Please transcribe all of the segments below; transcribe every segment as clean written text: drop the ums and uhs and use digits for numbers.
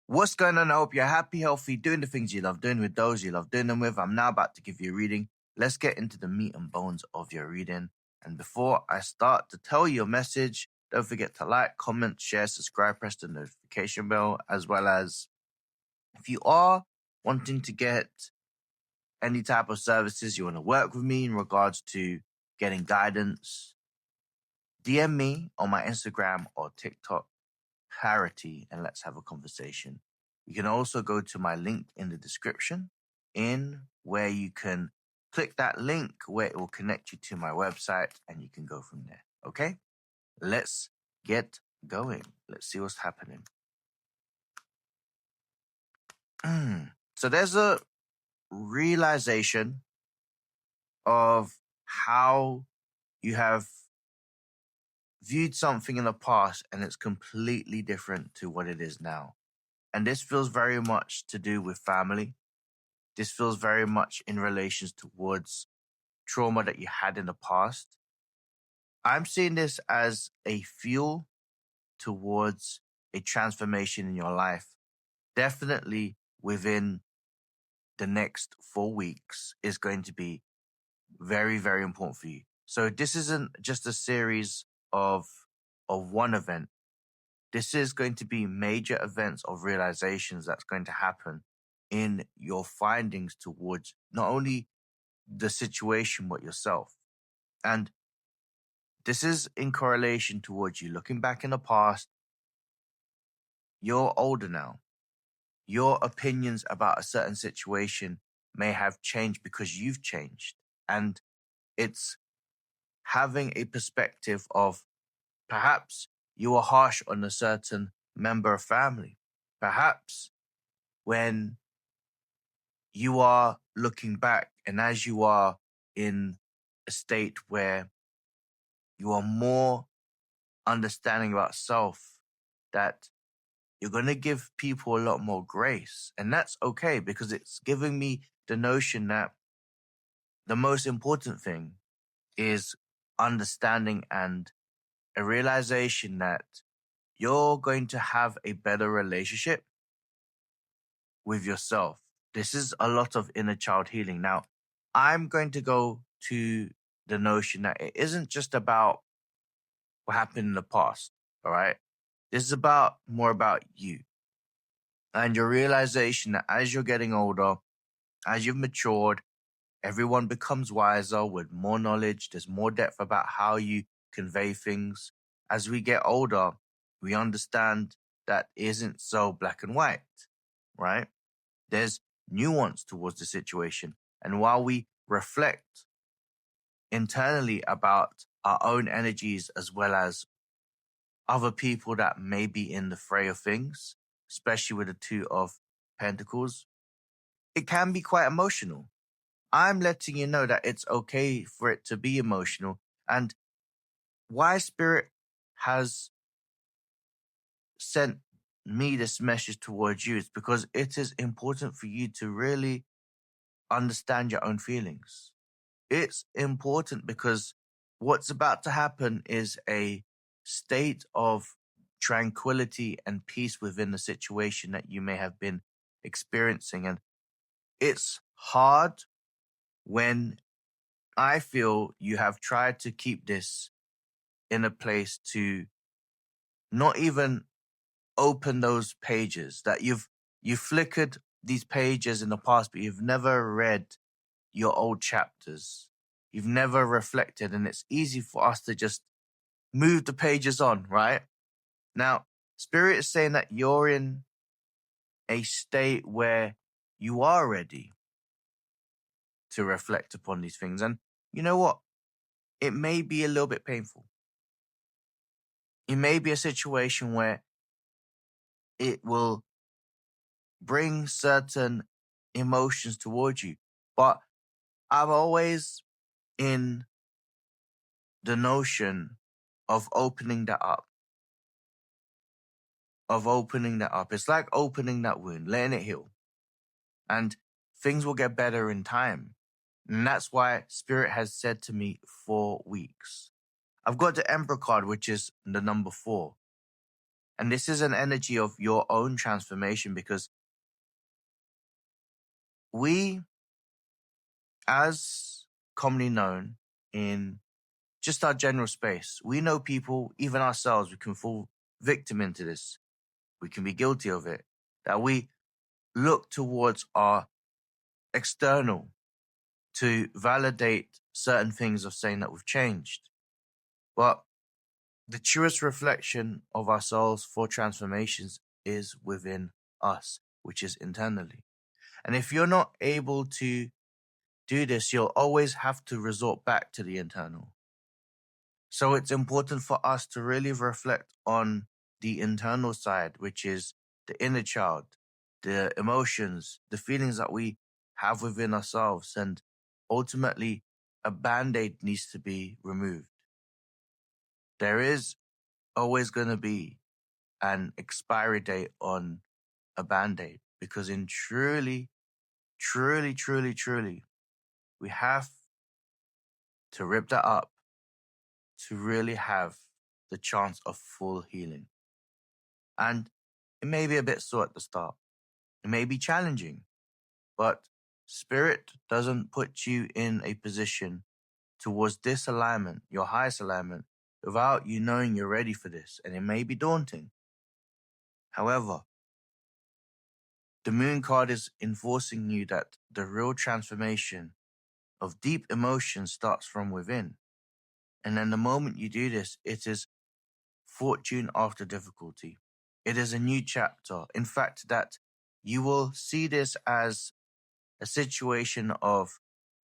What's going on? I hope you're happy, healthy, doing the things you love doing with those you love doing them with. I'm now about to give you a reading. Let's get into the meat and bones of your reading. And before I start to tell you a message, don't forget to like, comment, share, subscribe, press the notification bell, as well as if you are wanting to get any type of services, you want to work with me in regards to getting guidance, DM me on my Instagram or TikTok, Clarity, and let's have a conversation. You can also go to my link in the description where you can click that link where it will connect you to my website and you can go from there. Okay? Let's get going. Let's see what's happening. So there's a realization of how you have viewed something in the past and it's completely different to what it is now. And this feels very much to do with family. This feels very much in relations towards trauma that you had in the past. I'm seeing this as a fuel towards a transformation in your life. Definitely within the next 4 weeks is going to be very, very important for you. So this isn't just a series of one event. This is going to be major events of realizations that's going to happen in your findings towards not only the situation, but yourself. And this is in correlation towards you looking back in the past. You're older now. Your opinions about a certain situation may have changed because you've changed. And it's having a perspective of perhaps you were harsh on a certain member of family. Perhaps when you are looking back and as you are in a state where you are more understanding about self, that you're going to give people a lot more grace. And that's okay because it's giving me the notion that the most important thing is understanding and a realization that you're going to have a better relationship with yourself. This is a lot of inner child healing. Now, I'm going to go to the notion that it isn't just about what happened in the past, all right? This is more about you and your realization that as you're getting older, as you've matured, everyone becomes wiser with more knowledge. There's more depth about how you convey things. As we get older, we understand that isn't so black and white, right? There's nuance towards the situation. And while we reflect internally about our own energies as well as other people that may be in the fray of things, especially with the Two of Pentacles, it can be quite emotional. I'm letting you know that it's okay for it to be emotional. And why Spirit has sent me this message towards you is because it is important for you to really understand your own feelings. It's important because what's about to happen is a state of tranquility and peace within the situation that you may have been experiencing. And it's hard when I feel you have tried to keep this in a place to not even open those pages, that you've flickered these pages in the past, but you've never read your old chapters. You've never reflected, and it's easy for us to just move the pages on, right? Now, Spirit is saying that you're in a state where you are ready to reflect upon these things. And you know what? It may be a little bit painful. It may be a situation where it will bring certain emotions towards you. But I'm always in the notion of opening that up. It's like opening that wound, letting it heal. And things will get better in time. And that's why Spirit has said to me 4 weeks. I've got the Emperor card, which is the number 4. And this is an energy of your own transformation, because we, as commonly known in just our general space, we know people, even ourselves, we can fall victim into this. We can be guilty of it, that we look towards our external to validate certain things of saying that we've changed. But the truest reflection of our souls for transformations is within us, which is internally. And if you're not able to do this, you'll always have to resort back to the internal. So it's important for us to really reflect on the internal side, which is the inner child, the emotions, the feelings that we have within ourselves. And ultimately, a band-aid needs to be removed. There is always going to be an expiry date on a band-aid, because in truly, we have to rip that up to really have the chance of full healing. And it may be a bit sore at the start. It may be challenging, but spirit doesn't put you in a position towards this alignment, your highest alignment, without you knowing you're ready for this. And it may be daunting. However, the moon card is enforcing you that the real transformation of deep emotion starts from within. And then the moment you do this, it is fortune after difficulty. It is a new chapter. In fact, that you will see this as a situation of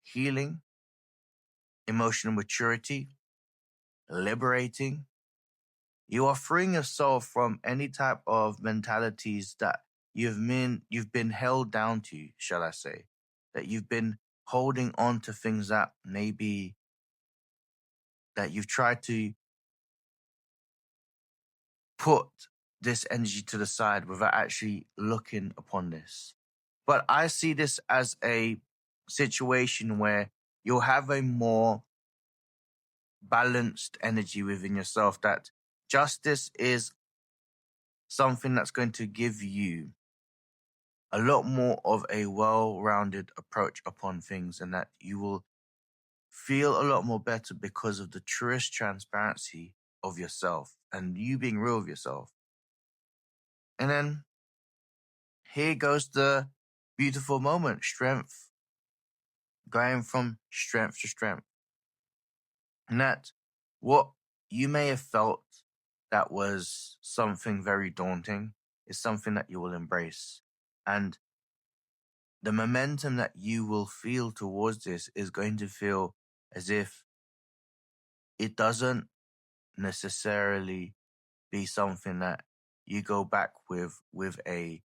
healing, emotional maturity, liberating. You are freeing yourself from any type of mentalities that you've been held down to, shall I say, that you've been holding on to things that maybe that you've tried to put this energy to the side without actually looking upon this. But I see this as a situation where you'll have a more balanced energy within yourself, that justice is something that's going to give you a lot more of a well-rounded approach upon things, and that you will feel a lot more better because of the truest transparency of yourself and you being real with yourself. And then here goes the beautiful moment, strength, going from strength to strength. And that what you may have felt that was something very daunting is something that you will embrace. And the momentum that you will feel towards this is going to feel as if it doesn't necessarily be something that you go back with a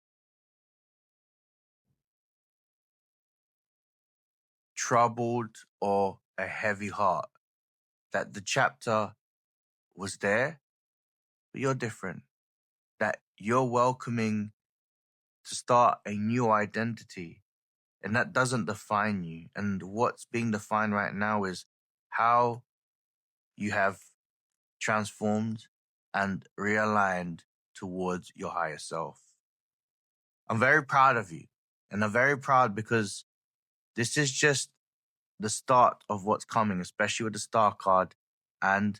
troubled or a heavy heart. That the chapter was there, but you're different. That you're welcoming to start a new identity, and that doesn't define you. And what's being defined right now is how you have transformed and realigned towards your higher self. I'm very proud of you, and I'm very proud because this is just the start of what's coming, especially with the Star card and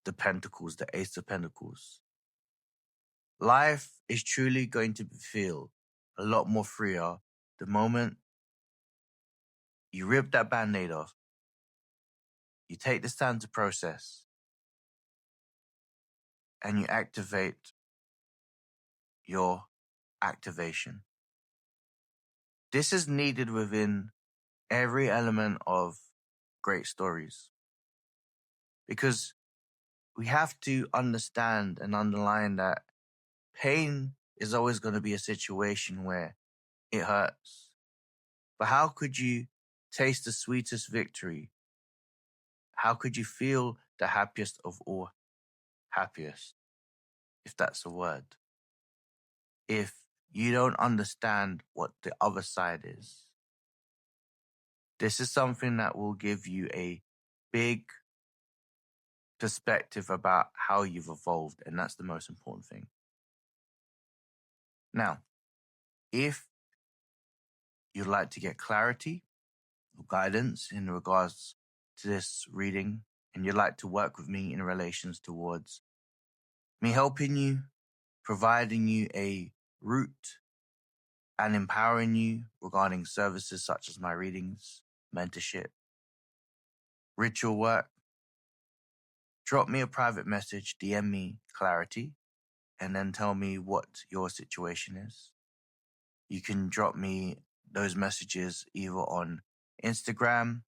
the Pentacles, the Ace of Pentacles. Life is truly going to feel a lot more freer the moment you rip that band-aid off. You take this time to process and you activate your activation. This is needed within every element of great stories, because we have to understand and underline that pain is always going to be a situation where it hurts. But how could you taste the sweetest victory? How could you feel the happiest of all happiest, if that's a word, if you don't understand what the other side is? This is something that will give you a big perspective about how you've evolved, and that's the most important thing. Now, if you'd like to get clarity or guidance in regards to this reading, and you'd like to work with me in relations towards me helping you, providing you a route, and empowering you regarding services such as my readings, mentorship, ritual work, drop me a private message, DM me clarity, and then tell me what your situation is. You can drop me those messages either on Instagram,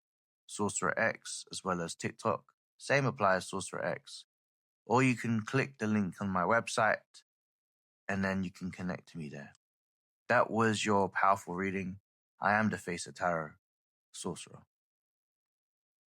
Sorcerer X, as well as TikTok. Same applies, Sorcerer X. Or you can click the link on my website and then you can connect to me there. That was your powerful reading. I am the Face of Tarot, Sorcerer.